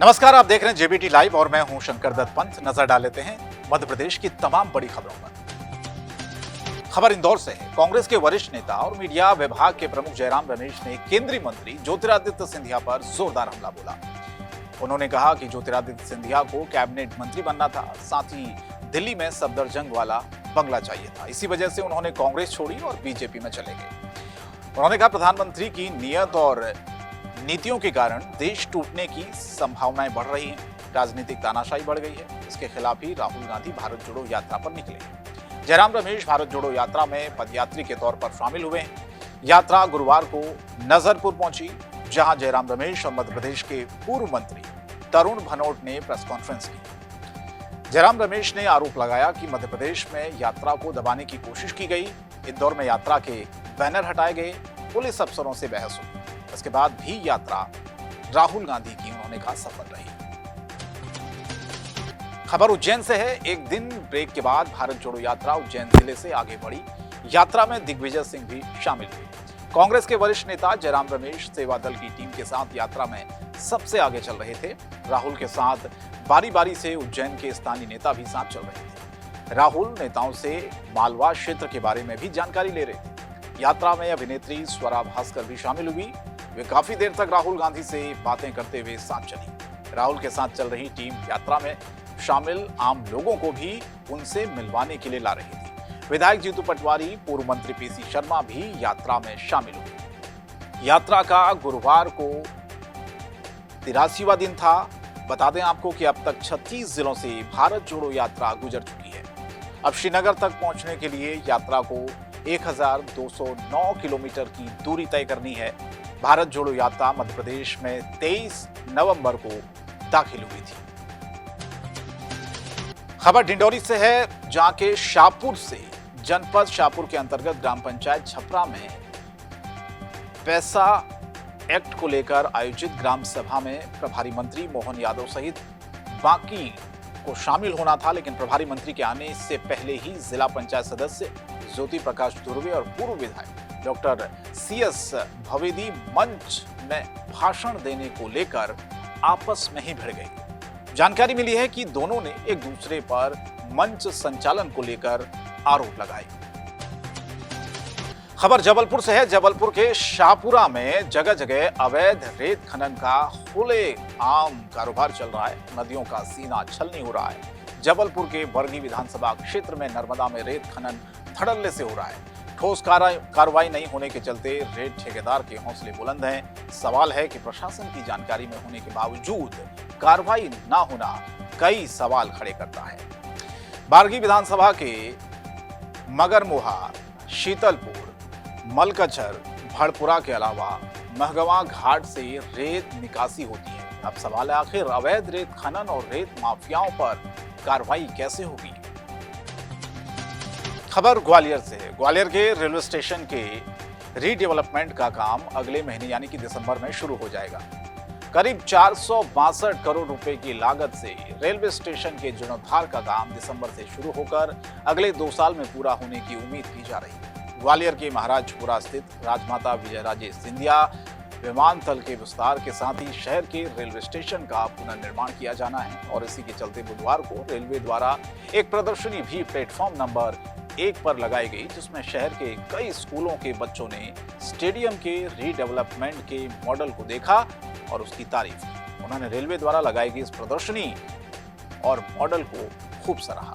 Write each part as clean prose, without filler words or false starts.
नमस्कार, आप देख रहे हैं जेबीटी लाइव और मैं हूं शंकर दत्त पंत। नजर डाल लेते हैं मध्य प्रदेश की तमाम बड़ी खबरों पर। खबर इंदौर से है। कांग्रेस के वरिष्ठ नेता और मीडिया विभाग के प्रमुख जयराम रमेश ने केंद्रीय मंत्री ज्योतिरादित्य सिंधिया पर जोरदार हमला बोला। उन्होंने कहा कि ज्योतिरादित्य सिंधिया को कैबिनेट मंत्री बनना था, साथ ही दिल्ली में सफदरजंग वाला बंगला चाहिए था। इसी वजह से उन्होंने कांग्रेस छोड़ी और बीजेपी में चले गए। उन्होंने कहा प्रधानमंत्री की नियत और नीतियों के कारण देश टूटने की संभावनाएं बढ़ रही हैं, राजनीतिक तानाशाही बढ़ गई है। इसके खिलाफ ही राहुल गांधी भारत जोड़ो यात्रा पर निकले हैं। जयराम रमेश भारत जोड़ो यात्रा में पदयात्री के तौर पर शामिल हुए हैं। यात्रा गुरुवार को नजरपुर पहुंची, जहां जयराम रमेश और मध्य प्रदेश के पूर्व मंत्री तरुण भनोट ने प्रेस कॉन्फ्रेंस की। जयराम रमेश ने आरोप लगाया कि मध्य प्रदेश में यात्रा को दबाने की कोशिश की गई। इंदौर में यात्रा के बैनर हटाए गए, पुलिस अफसरों से बहस हुई। इसके बाद भी यात्रा राहुल गांधी की उन्होंने कहा सफल रही। खबर उज्जैन से है। एक दिन ब्रेक के बाद भारत जोड़ो यात्रा उज्जैन जिले से आगे बढ़ी। यात्रा में दिग्विजय सिंह भी शामिल हुए। कांग्रेस के वरिष्ठ नेता जयराम रमेश सेवा दल की टीम के साथ यात्रा में सबसे आगे चल रहे थे। राहुल के साथ बारी बारी से उज्जैन के स्थानीय नेता भी साथ चल रहे थे। राहुल नेताओं से मालवा क्षेत्र के बारे में भी जानकारी ले रहे थे। यात्रा में अभिनेत्री स्वरा भास्कर भी शामिल हुई। वे काफी देर तक राहुल गांधी से बातें करते हुए साथ चली। राहुल के साथ चल रही टीम यात्रा में शामिल आम लोगों को भी उनसे मिलवाने के लिए ला रही थी। विधायक जीतू पटवारी, पूर्व मंत्री पीसी शर्मा भी यात्रा में शामिल हुए। यात्रा का गुरुवार को 83वां दिन था। बता दें आपको कि अब तक 36 जिलों से भारत जोड़ो यात्रा गुजर चुकी है। अब श्रीनगर तक पहुंचने के लिए यात्रा को 1209 किलोमीटर की दूरी तय करनी है। भारत जोड़ो यात्रा मध्य प्रदेश में 23 नवंबर को दाखिल हुई थी। खबर डिंडोरी से है, जहां के शाहपुर से जनपद शाहपुर के अंतर्गत ग्राम पंचायत छपरा में पैसा एक्ट को लेकर आयोजित ग्राम सभा में प्रभारी मंत्री मोहन यादव सहित बाकी को शामिल होना था, लेकिन प्रभारी मंत्री के आने से पहले ही जिला पंचायत सदस्य ज्योति प्रकाश दुर्वे और पूर्व विधायक डॉक्टर CS भवेदी मंच में भाषण देने को लेकर आपस में ही भिड़ गए। जानकारी मिली है कि दोनों ने एक दूसरे पर मंच संचालन को लेकर आरोप लगाए। खबर जबलपुर से है। जबलपुर के शाहपुरा में जगह जगह अवैध रेत खनन का खुलेआम कारोबार चल रहा है। नदियों का सीना छलनी हो रहा है। जबलपुर के बरगी विधानसभा क्षेत्र में नर्मदा में रेत खनन धड़ल्ले से हो रहा है। ठोस कार्रवाई नहीं होने के चलते रेत ठेकेदार के हौसले बुलंद हैं। सवाल है कि प्रशासन की जानकारी में होने के बावजूद कार्रवाई न होना कई सवाल खड़े करता है। बारगी विधानसभा के मगरमुहा, शीतलपुर, मलकचर, भड़पुरा के अलावा महगवा घाट से रेत निकासी होती है। अब सवाल है, आखिर अवैध रेत खनन और रेत माफियाओं पर कार्रवाई कैसे होगी? खबर ग्वालियर से है। ग्वालियर के रेलवे स्टेशन के रीडेवलपमेंट का काम अगले महीने यानी कि दिसंबर में शुरू हो जाएगा। करीब 462 करोड़ रुपए की लागत से रेलवे स्टेशन के जीर्णोद्धार का काम दिसंबर से शुरू होकर अगले 2 साल में पूरा होने की उम्मीद की जा रही है। ग्वालियर के महाराजपुरा स्थित राजमाता विजयराजे सिंधिया विमानतल के विस्तार के साथ ही शहर के रेलवे स्टेशन का पुनर्निर्माण किया जाना है और इसी के चलते बुधवार को रेलवे द्वारा एक प्रदर्शनी भी प्लेटफॉर्म नंबर 1 पर लगाई गई, जिसमें शहर के कई स्कूलों के बच्चों ने स्टेडियम के रीडेवलपमेंट के मॉडल को देखा और उसकी तारीफ की। उन्होंने रेलवे द्वारा लगाई गई इस प्रदर्शनी और मॉडल को खूब सराहा।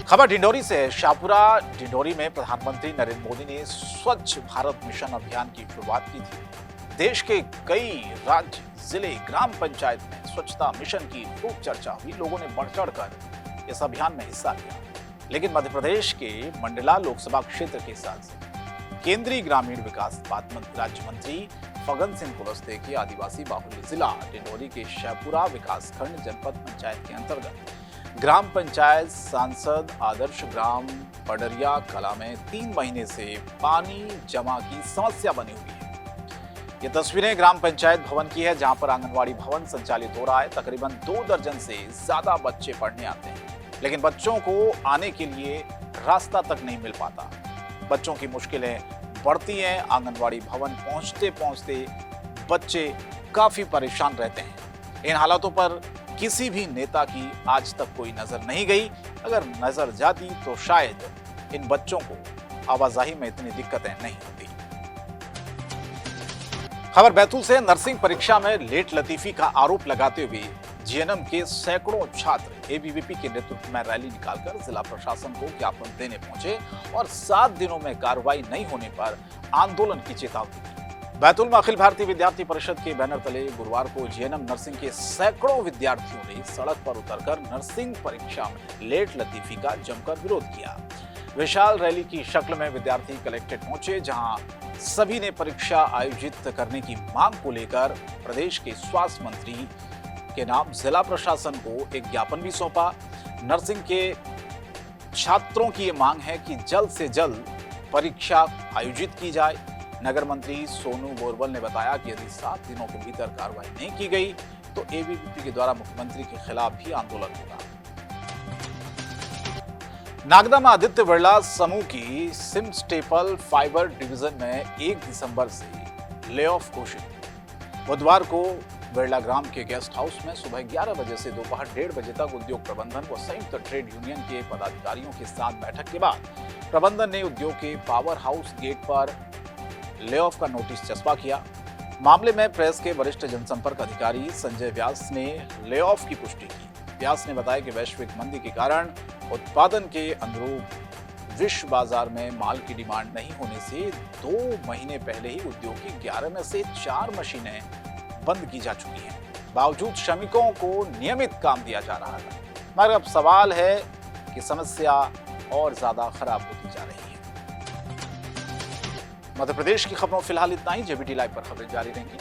खबर डिंडोरी से है। शाहपुरा डिंडोरी में प्रधानमंत्री नरेंद्र मोदी ने स्वच्छ भारत मिशन अभियान की शुरुआत की थी। देश के कई राज्य, जिले, ग्राम पंचायत में स्वच्छता मिशन की खूब चर्चा हुई। लोगों ने बढ़ चढ़कर इस अभियान में हिस्सा लिया, लेकिन मध्य प्रदेश के मंडला लोकसभा क्षेत्र के साथ केंद्रीय ग्रामीण विकास राज्य मंत्री फग्गन सिंह कुलस्ते के आदिवासी बाहुल्य जिला डिंडोरी के शाहपुरा विकासखंड जनपद पंचायत के अंतर्गत ग्राम पंचायत सांसद आदर्श ग्राम पडरिया कला में 3 महीने से पानी जमा की समस्या बनी हुई है। ये तस्वीरें ग्राम पंचायत भवन की है, जहां पर आंगनवाड़ी भवन संचालित हो रहा है। तकरीबन 2 दर्जन से ज्यादा बच्चे पढ़ने आते हैं, लेकिन बच्चों को आने के लिए रास्ता तक नहीं मिल पाता। बच्चों की मुश्किलें बढ़ती हैं। आंगनवाड़ी भवन पहुंचते पहुंचते बच्चे काफी परेशान रहते हैं। इन हालातों पर किसी भी नेता की आज तक कोई नजर नहीं गई। अगर नजर जाती तो शायद इन बच्चों को आवाजाही में इतनी दिक्कतें नहीं होती। खबर बैतूल से। नर्सिंग परीक्षा में लेट लतीफी का आरोप लगाते हुए जीएनएम के सैकड़ों छात्र एबीवीपी के नेतृत्व में रैली निकालकर जिला प्रशासन को ज्ञापन देने पहुंचे और 7 दिनों में कार्रवाई नहीं होने पर आंदोलन की चेतावनी दी। बैतूल में अखिल भारतीय विद्यार्थी परिषद के बैनर तले गुरुवार को जीएनएम नर्सिंग के सैकड़ों विद्यार्थियों ने सड़क पर उतरकर नर्सिंग परीक्षा में लेट लतीफी का जमकर विरोध किया। विशाल रैली की शक्ल में विद्यार्थी कलेक्ट्रेट पहुंचे, जहां सभी ने परीक्षा आयोजित करने की मांग को लेकर प्रदेश के स्वास्थ्य मंत्री के नाम जिला प्रशासन को एक ज्ञापन भी सौंपा। नर्सिंग के छात्रों की ये मांग है कि जल्द से जल्द परीक्षा आयोजित की जाए। नगर मंत्री सोनू बोरवल ने बताया कि यदि 7 दिनों के भीतर कार्रवाई नहीं की गई तो एबीवीपी के द्वारा मुख्यमंत्री के खिलाफ भी आंदोलन होगा। नागदा में आदित्य बिरला समूह की सिम स्टेपल फाइबर डिवीजन में 1 दिसंबर से ले ऑफ घोषित। बुधवार को बिरला ग्राम के गेस्ट हाउस में सुबह 11 बजे से दोपहर 1:30 बजे तक उद्योग प्रबंधन व संयुक्त ट्रेड यूनियन के पदाधिकारियों के साथ बैठक के बाद प्रबंधन ने उद्योग के पावर हाउस गेट पर ले ऑफ का नोटिस चस्पा किया। मामले में प्रेस के वरिष्ठ जनसंपर्क अधिकारी संजय व्यास ने ले ऑफ की पुष्टि की। व्यास ने बताया कि वैश्विक मंदी के कारण उत्पादन के अनुरूप विश्व बाजार में माल की डिमांड नहीं होने से 2 महीने पहले ही उद्योग की 11 में से 4 मशीनें बंद की जा चुकी हैं। बावजूद श्रमिकों को नियमित काम दिया जा रहा था, मगर अब सवाल है कि समस्या और ज्यादा खराब होती जा रही है। मध्य प्रदेश की खबरों फिलहाल इतना ही। जेबीटी लाइव पर खबरें जारी रहेंगी।